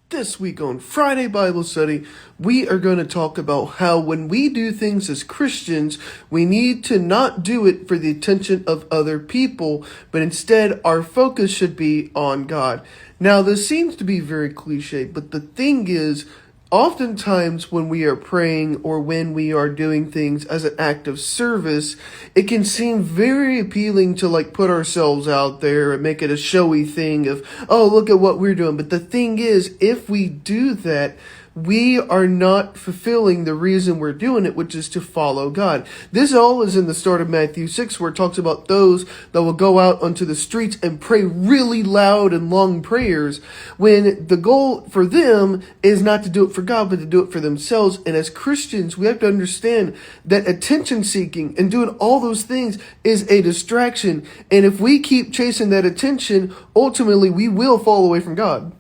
This week on Friday Bible Study, we are going to talk about how when we do things as Christians, we need to not do it for the attention of other people, but instead our focus should be on God. Now, this seems to be very cliche, but the thing is, oftentimes when we are praying or when we are doing things as an act of service, it can seem very appealing to put ourselves out there and make it a showy thing of, oh, look at what we're doing. But the thing is, if we do that, we are not fulfilling the reason we're doing it, which is to follow God. This all is in the start of Matthew 6, where it talks about those that will go out onto the streets and pray really loud and long prayers, when the goal for them is not to do it for God, but to do it for themselves. And as Christians, we have to understand that attention seeking and doing all those things is a distraction. And if we keep chasing that attention, ultimately we will fall away from God.